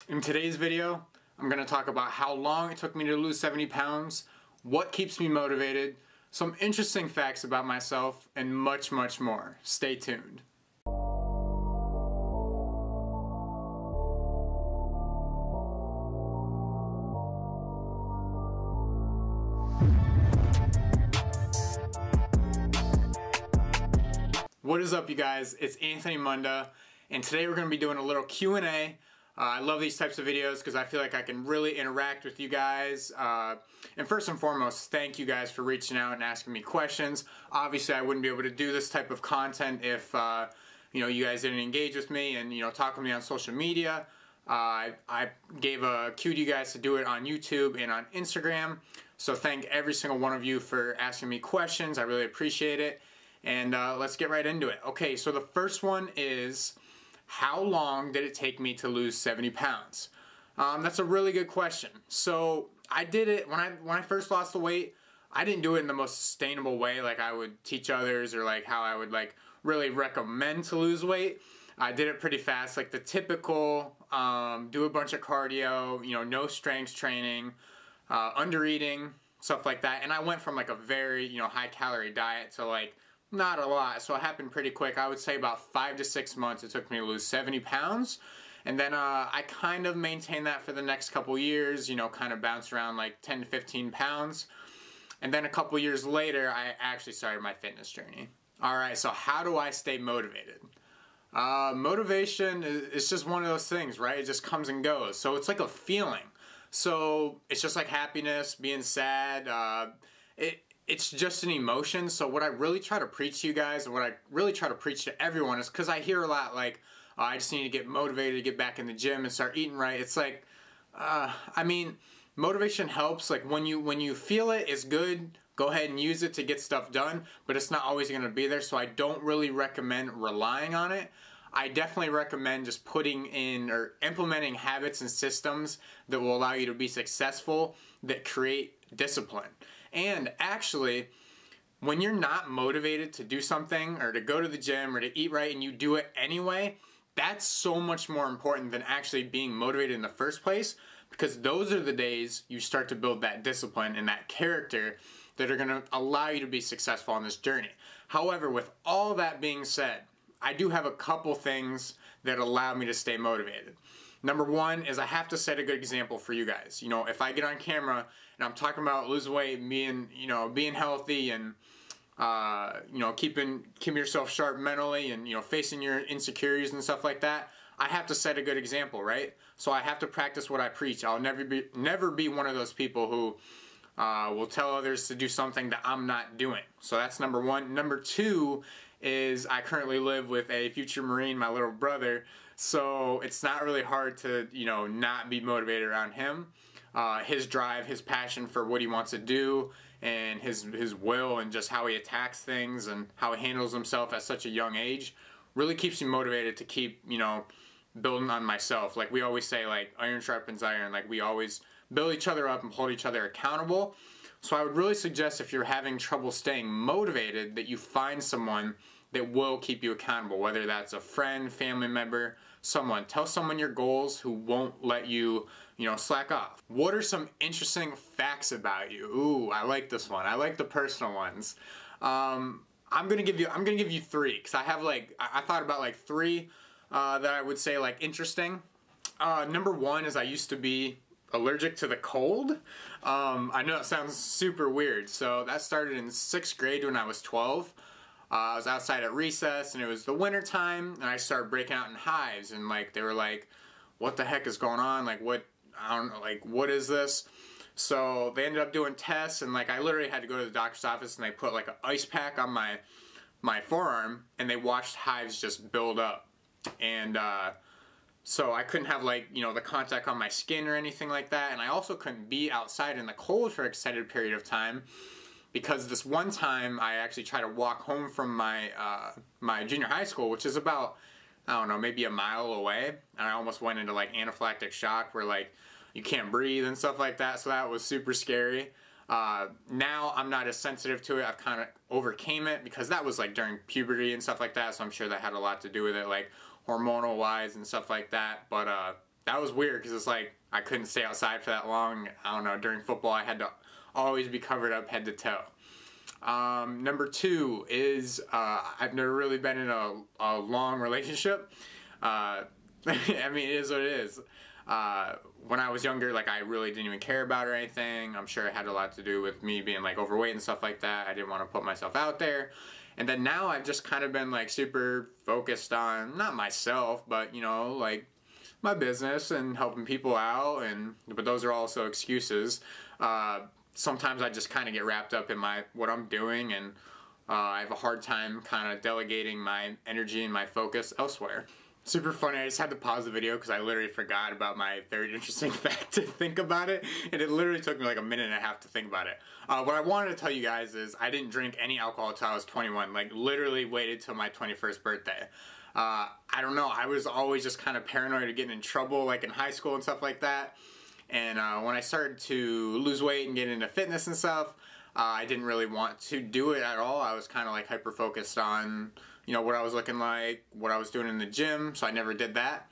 In today's video, I'm going to talk about how long it took me to lose 70 pounds, what keeps me motivated, some interesting facts about myself, and much, much more. Stay tuned. What is up, you guys? It's Anthony Monda, and today we're going to be doing a little Q&A. I love these types of videos because I feel like I can really interact with you guys. And first and foremost, thank you guys for reaching out and asking me questions. Obviously, I wouldn't be able to do this type of content if you guys didn't engage with me and talk with me on social media. I gave a cue to you guys to do it on YouTube and on Instagram. So thank every single one of you for asking me questions. I really appreciate it. And let's get right into it. Okay, so the first one is, how long did it take me to lose 70 pounds? That's a really good question. So I did it, when I first lost the weight, I didn't do it in the most sustainable way like I would teach others, or like how I would really recommend to lose weight. I did it pretty fast, like the typical, do a bunch of cardio, no strength training, under eating, stuff like that. And I went from like a very, high calorie diet to not a lot, so it happened pretty quick. I would say about 5 to 6 months it took me to lose 70 pounds. And then I kind of maintained that for the next couple years, kind of bounced around like 10 to 15 pounds. And then a couple years later, I actually started my fitness journey. Alright, so how do I stay motivated? Motivation is just one of those things, right? It just comes and goes. So it's like a feeling. So it's just like happiness, being sad, it's just an emotion. So what I really try to preach to you guys, and what I really try to preach to everyone, is because I hear a lot like, I just need to get motivated to get back in the gym and start eating right. It's like, motivation helps. Like when you feel it, it's good. Go ahead and use it to get stuff done, but it's not always going to be there. So I don't really recommend relying on it. I definitely recommend just putting in or implementing habits and systems that will allow you to be successful, that create discipline. And actually, when you're not motivated to do something or to go to the gym or to eat right and you do it anyway, that's so much more important than actually being motivated in the first place, because those are the days you start to build that discipline and that character that are going to allow you to be successful on this journey. However, with all that being said, I do have a couple things that allow me to stay motivated. Number one is I have to set a good example for you guys. If I get on camera and I'm talking about losing weight, being healthy, and keeping yourself sharp mentally, and facing your insecurities and stuff like that, I have to set a good example, right? So I have to practice what I preach. I'll never be one of those people who will tell others to do something that I'm not doing. So that's number one. Number two is I currently live with a future Marine, my little brother, so it's not really hard to, not be motivated around him. His drive, his passion for what he wants to do, and his will, and just how he attacks things and how he handles himself at such a young age really keeps me motivated to keep, building on myself. Like we always say, like iron sharpens iron. Like we always build each other up and hold each other accountable. So I would really suggest, if you're having trouble staying motivated, that you find someone that will keep you accountable, whether that's a friend, family member, someone. Tell someone your goals who won't let you, slack off. What are some interesting facts about you? Ooh, I like this one. I like the personal ones. I'm gonna give you three, because I have I thought about three that I would say interesting. Number one is I used to be allergic to the cold. I know it sounds super weird. So that started in 6th grade when I was 12. I was outside at recess and it was the winter time, and I started breaking out in hives, and they were like, what the heck is going on? I don't know, what is this? So they ended up doing tests, and I literally had to go to the doctor's office, and they put an ice pack on my forearm, and they watched hives just build up. And so I couldn't have the contact on my skin or anything like that, and I also couldn't be outside in the cold for an extended period of time, because this one time I actually tried to walk home from my my junior high school, which is about, I don't know, maybe a mile away, and I almost went into anaphylactic shock where you can't breathe and stuff like that. So that was super scary. Now I'm not as sensitive to it. I've kind of overcame it, because that was during puberty and stuff like that, so I'm sure that had a lot to do with it, hormonal wise and stuff like that. But that was weird because it's like I couldn't stay outside for that long. I don't know, during football I had to always be covered up head to toe. Number 2 is I've never really been in a long relationship. I mean, it is what it is. When I was younger, like, I really didn't even care about it or anything. I'm sure it had a lot to do with me being like overweight and stuff like that. I didn't want to put myself out there. And then now I've just kind of been like super focused on, not myself, but you know, like my business and helping people out. But those are also excuses. Sometimes I just kind of get wrapped up in what I'm doing, and I have a hard time kind of delegating my energy and my focus elsewhere. Super funny, I just had to pause the video because I literally forgot about my very interesting fact to think about it, and it literally took me like a minute and a half to think about it. What I wanted to tell you guys is I didn't drink any alcohol until I was 21, like literally waited till my 21st birthday. I don't know, I was always just kind of paranoid of getting in trouble like in high school and stuff like that. And when I started to lose weight and get into fitness and stuff, I didn't really want to do it at all. I was kind of like hyper focused on, you know, what I was looking like, what I was doing in the gym, so I never did that.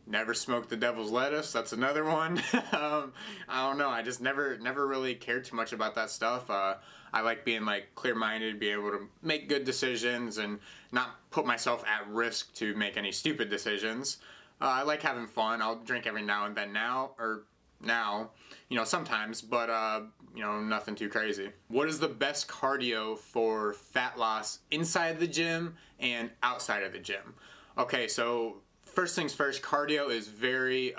Never smoked the devil's lettuce, that's another one. I don't know, I just never really cared too much about that stuff. I like being like clear-minded, being able to make good decisions and not put myself at risk to make any stupid decisions. I like having fun. I'll drink every now and then now, you know, sometimes, but, you know, nothing too crazy. What is the best cardio for fat loss inside the gym and outside of the gym? Okay, so first things first, cardio is very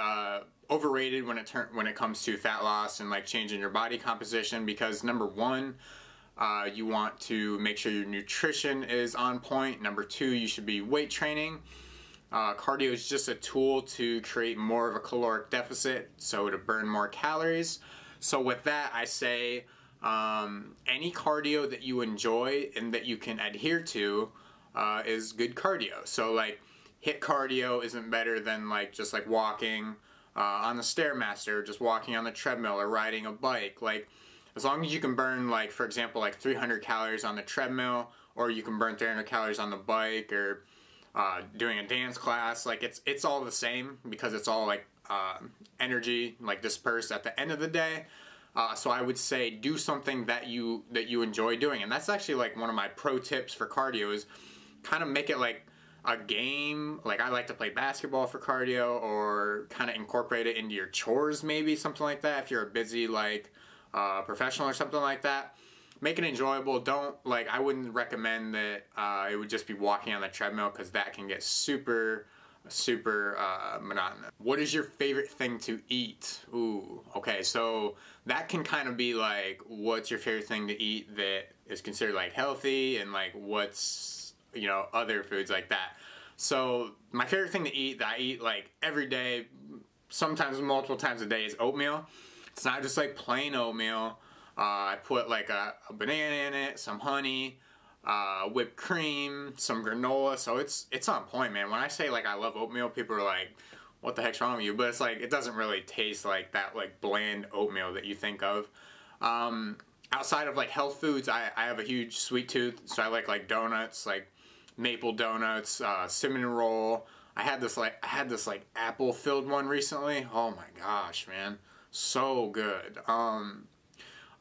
overrated when it comes to fat loss and like changing your body composition, because number 1, you want to make sure your nutrition is on point. Number 2, you should be weight training. Cardio is just a tool to create more of a caloric deficit, so to burn more calories. So with that, I say any cardio that you enjoy and that you can adhere to is good cardio. So like HIIT cardio isn't better than like just like walking on the Stairmaster, just walking on the treadmill or riding a bike. Like as long as you can burn, like for example, like 300 calories on the treadmill, or you can burn 300 calories on the bike, or doing a dance class, like it's all the same because it's all like energy like dispersed at the end of the day. So I would say do something that you enjoy doing, and that's actually like one of my pro tips for cardio is kind of make it like a game. Like I like to play basketball for cardio, or kind of incorporate it into your chores, maybe something like that if you're a busy like professional or something like that. Make it enjoyable. Don't, like, I wouldn't recommend that it would just be walking on the treadmill, because that can get super monotonous. What is your favorite thing to eat? Ooh, okay, so that can kind of be like, what's your favorite thing to eat that is considered like healthy, and like what's, you know, other foods like that. So my favorite thing to eat that I eat like every day, sometimes multiple times a day, is oatmeal. It's not just like plain oatmeal. I put like a banana in it, some honey, whipped cream, some granola, so it's on point, man. When I say like I love oatmeal, people are like, what the heck's wrong with you? But it's like, it doesn't really taste like that like bland oatmeal that you think of. Outside of like health foods, I have a huge sweet tooth, so I like donuts, like maple donuts, cinnamon roll. I had this like apple filled one recently. Oh my gosh, man, so good.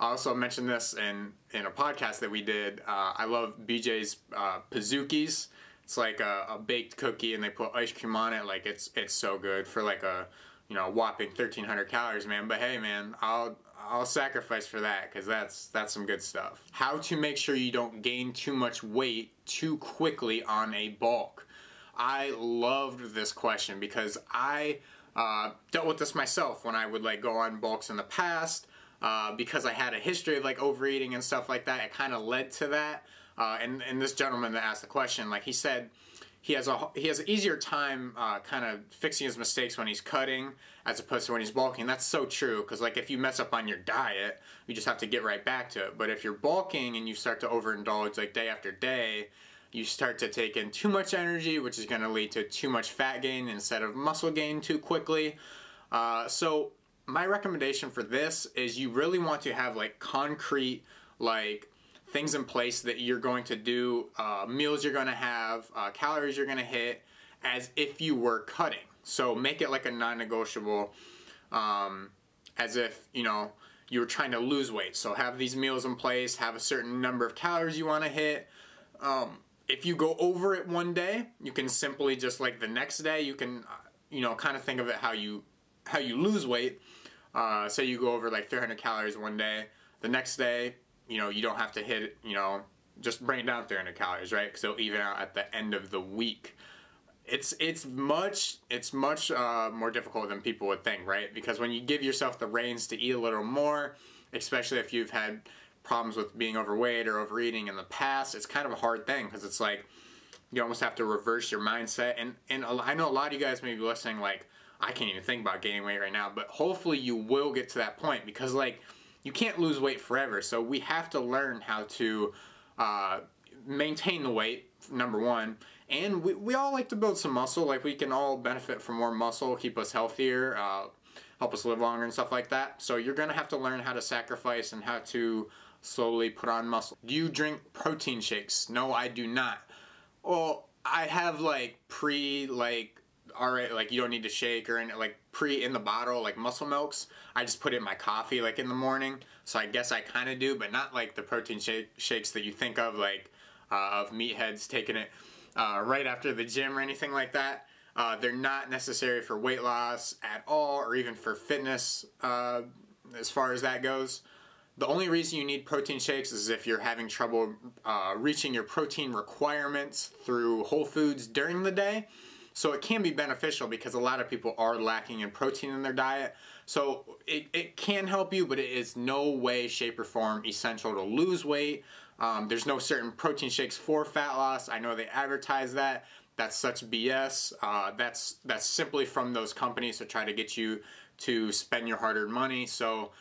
I also mentioned this in a podcast that we did. I love BJ's Pizookies. It's like a baked cookie, and they put ice cream on it. Like it's so good for like a, you know, whopping 1,300 calories, man. But hey, man, I'll sacrifice for that, because that's some good stuff. How to make sure you don't gain too much weight too quickly on a bulk. I loved this question because I dealt with this myself when I would like go on bulks in the past. Because I had a history of like overeating and stuff like that, it kind of led to that. And this gentleman that asked the question, like he said, he has an easier time kind of fixing his mistakes when he's cutting as opposed to when he's bulking. That's so true, because like if you mess up on your diet, you just have to get right back to it. But if you're bulking and you start to overindulge like day after day, you start to take in too much energy, which is going to lead to too much fat gain instead of muscle gain too quickly. So my recommendation for this is you really want to have like concrete like things in place that you're going to do, meals you're going to have, calories you're going to hit, as if you were cutting. So make it like a non-negotiable, as if, you know, you were trying to lose weight. So have these meals in place, have a certain number of calories you want to hit. If you go over it one day, you can simply just like the next day, you can, you know, kind of think of it how you lose weight. Say you go over like 300 calories one day, the next day, you know, you don't have to hit it, you know, just bring it down 300 calories, right? Because it'll even out at the end of the week. It's much more difficult than people would think, right? Because when you give yourself the reins to eat a little more, especially if you've had problems with being overweight or overeating in the past, it's kind of a hard thing, because it's like you almost have to reverse your mindset. And I know a lot of you guys may be listening like, I can't even think about gaining weight right now, but hopefully you will get to that point, because like you can't lose weight forever. So we have to learn how to maintain the weight, number one. And we all like to build some muscle. Like, we can all benefit from more muscle, keep us healthier, help us live longer and stuff like that. So you're going to have to learn how to sacrifice and how to slowly put on muscle. Do you drink protein shakes? No, I do not. Well, I have like alright, like you don't need to shake or any, like pre in the bottle, like muscle milks. I just put it in my coffee like in the morning. So I guess I kind of do, but not like the protein shakes that you think of, like of meatheads taking it right after the gym or anything like that. They're not necessary for weight loss at all, or even for fitness as far as that goes. The only reason you need protein shakes is if you're having trouble reaching your protein requirements through whole foods during the day. So it can be beneficial, because a lot of people are lacking in protein in their diet. So it can help you, but it is no way, shape, or form essential to lose weight. There's no certain protein shakes for fat loss. I know they advertise that. That's such BS. That's simply from those companies to try to get you to spend your hard-earned money. So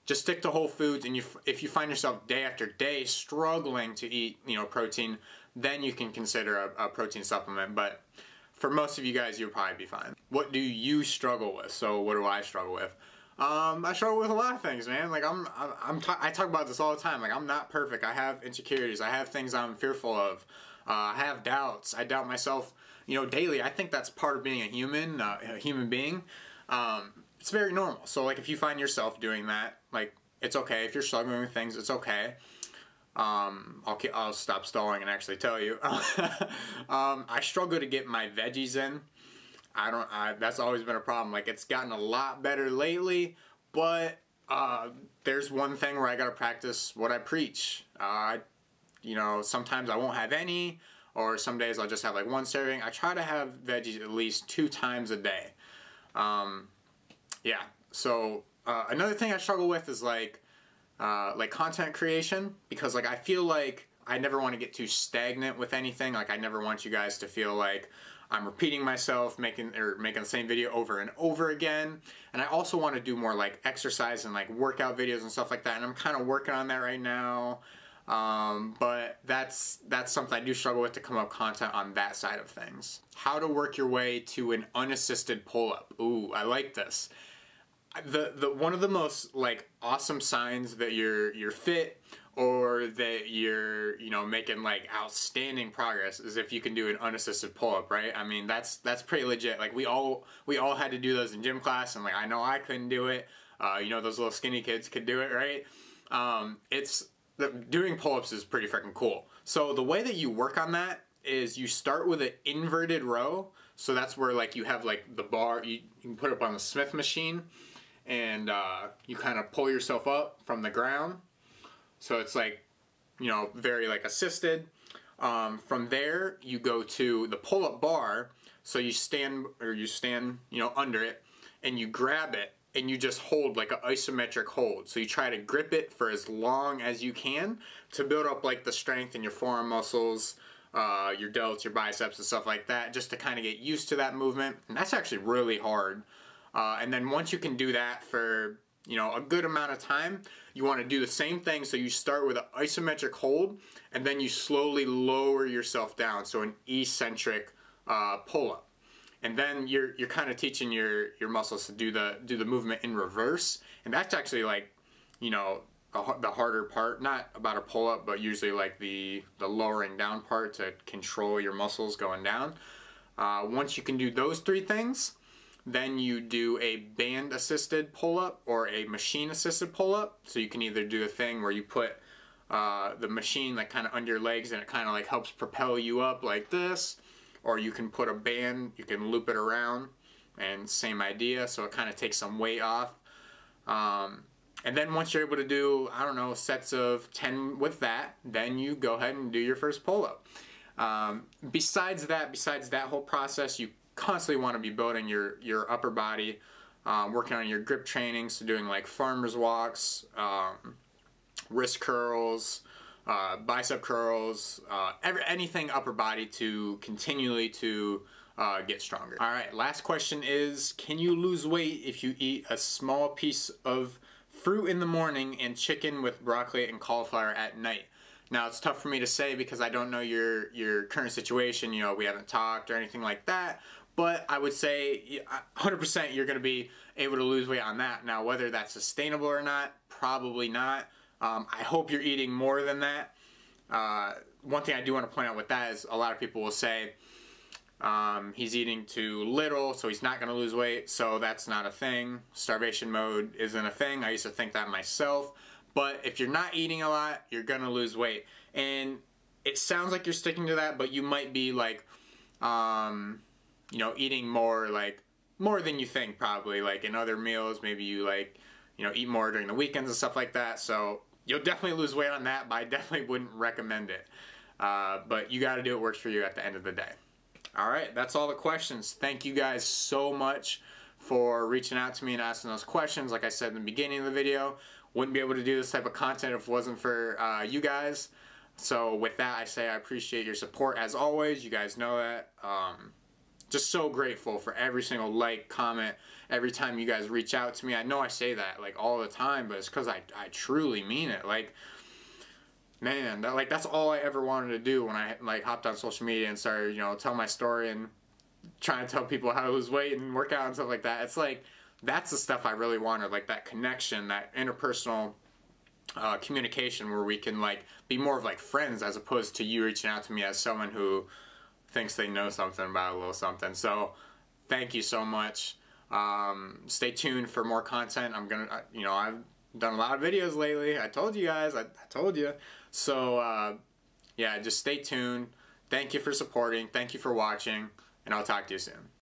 just stick to whole foods, and if you find yourself day after day struggling to eat, you know, protein, then you can consider a protein supplement. But for most of you guys, you'll probably be fine. What do you struggle with? So what do I struggle with? I struggle with a lot of things, man. Like I talk about this all the time. Like, I'm not perfect. I have insecurities. I have things I'm fearful of. I have doubts. I doubt myself, you know, daily. I think that's part of being a human being. It's very normal. So like, if you find yourself doing that, like, it's okay. If you're struggling with things, it's okay. I'll stop stalling and actually tell you. I struggle to get my veggies in. That's always been a problem. Like, it's gotten a lot better lately, but there's one thing where I gotta practice what I preach. You know, sometimes I won't have any, or some days I'll just have like one serving. I try to have veggies at least 2 times a day. Yeah. So another thing I struggle with is like content creation, because like I feel like I never want to get too stagnant with anything. Like, I never want you guys to feel like I'm repeating myself, making the same video over and over again. And I also want to do more like exercise and like workout videos and stuff like that. And I'm kind of working on that right now. But that's something I do struggle with, to come up with content on that side of things. How to work your way to an unassisted pull-up. Ooh, I like this. The one of the most like awesome signs that you're fit, or that you're, you know, making like outstanding progress, is if you can do an unassisted pull-up, right? I mean, that's pretty legit. Like, we all had to do those in gym class, and like, I know I couldn't do it. You know, those little skinny kids could do it, right? Doing pull-ups is pretty freaking cool. So the way that you work on that is you start with an inverted row. So that's where like you have like the bar, you can put it up on the Smith machine, and you kind of pull yourself up from the ground. So it's like, you know, very like assisted. From there, you go to the pull-up bar. So you stand, you know, under it, and you grab it, and you just hold like an isometric hold. So you try to grip it for as long as you can to build up like the strength in your forearm muscles, your delts, your biceps, and stuff like that, just to kind of get used to that movement. And that's actually really hard. And then once you can do that for, you know, a good amount of time, you want to do the same thing. So you start with an isometric hold, and then you slowly lower yourself down. So an eccentric pull-up. And then you're kind of teaching your muscles to do the movement in reverse. And that's actually like, you know, the harder part. Not about a pull-up, but usually like the lowering down part to control your muscles going down. Once you can do those 3 things, Then you do a band assisted pull-up or a machine assisted pull-up. So you can either do a thing where you put the machine like kind of under your legs and it kind of like helps propel you up like this, or you can put a band, you can loop it around, and same idea, so it kind of takes some weight off. And then once you're able to do, I don't know, sets of 10 with that, then you go ahead and do your first pull-up. Besides that whole process, you constantly want to be building your upper body, working on your grip training, so doing like farmer's walks, wrist curls, bicep curls, anything upper body to continually to get stronger. All right, last question is, can you lose weight if you eat a small piece of fruit in the morning and chicken with broccoli and cauliflower at night? Now, it's tough for me to say because I don't know your current situation. You know, we haven't talked or anything like that. But I would say 100% you're going to be able to lose weight on that. Now, whether that's sustainable or not, probably not. I hope you're eating more than that. One thing I do want to point out with that is a lot of people will say he's eating too little, so he's not going to lose weight. So that's not a thing. Starvation mode isn't a thing. I used to think that myself. But if you're not eating a lot, you're going to lose weight. And it sounds like you're sticking to that, but you might be like, you know, eating more than you think probably. Like in other meals, maybe you like, you know, eat more during the weekends and stuff like that. So you'll definitely lose weight on that, but I definitely wouldn't recommend it. But you got to do what works for you at the end of the day. All right, that's all the questions. Thank you guys so much for reaching out to me and asking those questions. Like I said in the beginning of the video, wouldn't be able to do this type of content if it wasn't for you guys. So with that, I say I appreciate your support as always. You guys know that. Just so grateful for every single like, comment, every time you guys reach out to me. I know I say that like all the time, but it's because I truly mean it. Like, man, that's all I ever wanted to do when I like hopped on social media and started, you know, tell my story and trying to tell people how to lose weight and work out and stuff like that. It's like, that's the stuff I really wanted, like that connection, that interpersonal communication where we can like be more of like friends as opposed to you reaching out to me as someone who thinks they know something about a little something. So thank you so much. Stay tuned for more content. I'm gonna, you know, I've done a lot of videos lately. I told you guys, I told you. So yeah, just stay tuned. Thank you for supporting. Thank you for watching, and I'll talk to you soon.